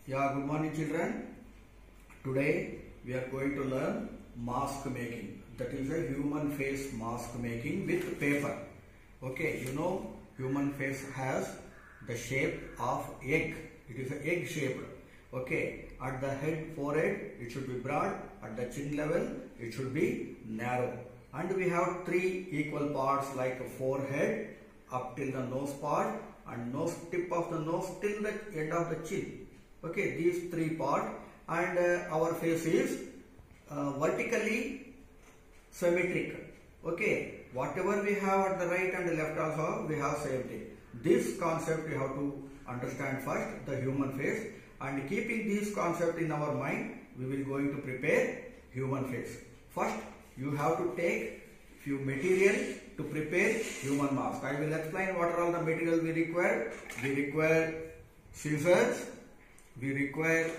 Yeah, good morning children. Today we are going to learn mask making. That is a human face mask making with paper. Okay, you know human face has the shape of egg. It is an egg shaped. Okay, at the head, forehead it should be broad. At the chin level it should be narrow. And we have three equal parts like a forehead up till the nose part and nose tip of the nose till the end of the chin. Okay, these three parts, and our face is vertically symmetric. Okay, whatever we have at the right and left also we have same thing. This concept you have to understand first, the human face, and keeping this concept in our mind, we will going to prepare human face. First, you have to take few material to prepare human mask. I will explain what are all the material we require. We require scissors, we require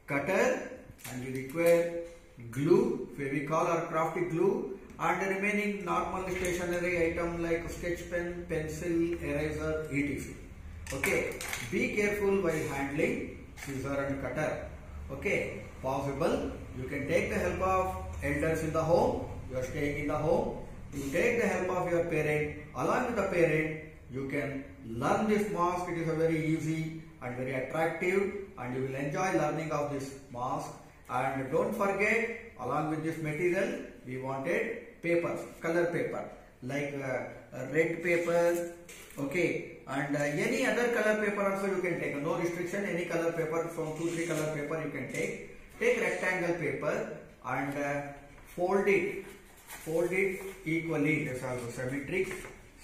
cutter, and we require glue, Fevicol or crafty glue, and the remaining normal stationery item like sketch pen, pencil, eraser, etc. Okay, be careful while handling scissor and cutter. Okay, possible you can take the help of elders in the home. You are staying in the home. You take the help of your parent. Along with the parent, you can learn this mask. It is a very easy and very attractive, and you will enjoy learning of this mask. And don't forget, along with this material, we wanted papers, color paper, like red paper, okay, and any other color paper also you can take. No restriction, any color paper from 2-3 color paper you can take. Take rectangle paper and fold it equally. It is also symmetric,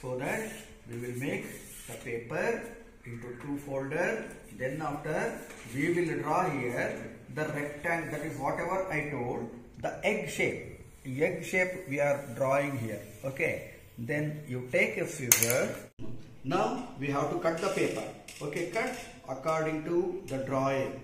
so that we will make the paper into two folder. Then after we will draw here the rectangle, that is whatever I told, the egg shape we are drawing here. Okay, then you take a scissor. Now we have to cut the paper. Okay, cut according to the drawing.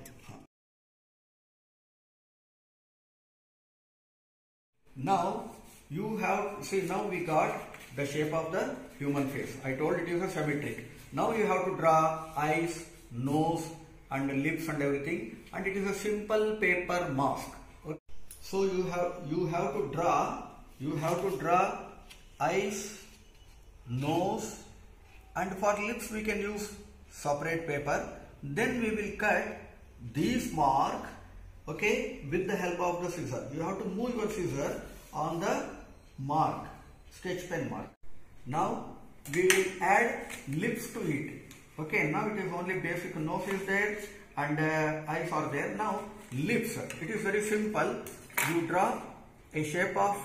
Now you have, see, now we got the shape of the human face. I told it is a symmetric. Now you have to draw eyes, nose and lips and everything, and it is a simple paper mask. Okay. So you have to draw eyes, nose, and for lips we can use separate paper. Then we will cut this mark, okay, with the help of the scissor. You have to move your scissor on the mark, sketch pen mark. Now we will add lips to it. Okay, now it is only basic. Nose is there and eyes are there. Now lips, it is very simple. You draw a shape of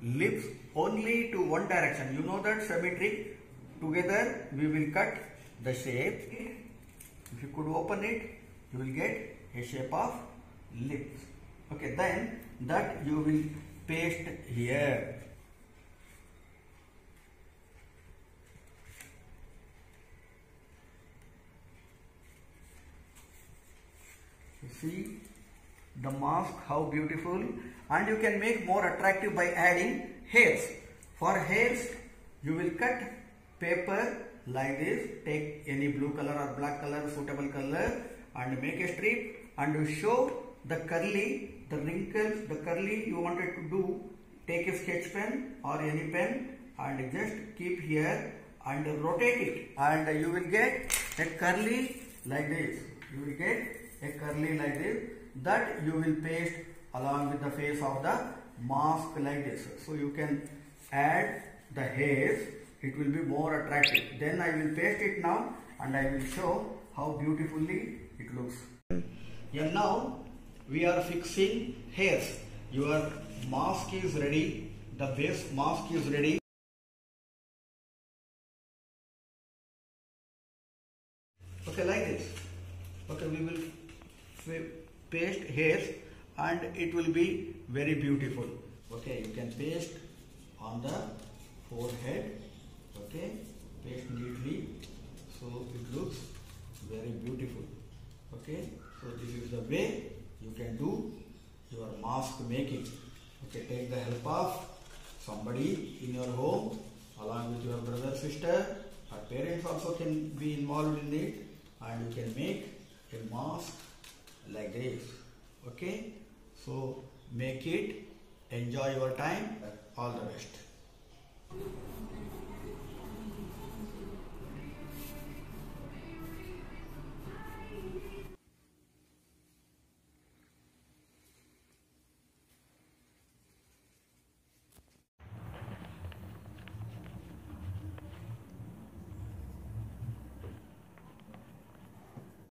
lips only to one direction. You know that symmetric. Together we will cut the shape. If you could open it, you will get a shape of lips. Okay, then that you will paste here. You see the mask, how beautiful, and you can make more attractive by adding hairs. For hairs, you will cut paper like this. Take any blue color or black color, suitable color, and make a strip and show the curly, the wrinkles, the curly you wanted to do. Take a sketch pen or any pen and just keep here and rotate it, and you will get a curly like this. You will get a curly like this, that you will paste along with the face of the mask like this. So you can add the hairs, it will be more attractive. Then I will paste it now and I will show how beautifully it looks. And now we are fixing hairs. Your mask is ready, the base mask is ready. Okay, like this. Okay, we will paste hairs and it will be very beautiful. Okay, you can paste on the forehead. Okay, paste neatly so it looks very beautiful. Okay, so this is the way you can do your mask making. Okay, take the help of somebody in your home along with your brother, sister, or parents also can be involved in it, and you can make a mask like this. Okay, so make it, enjoy your time, all the best.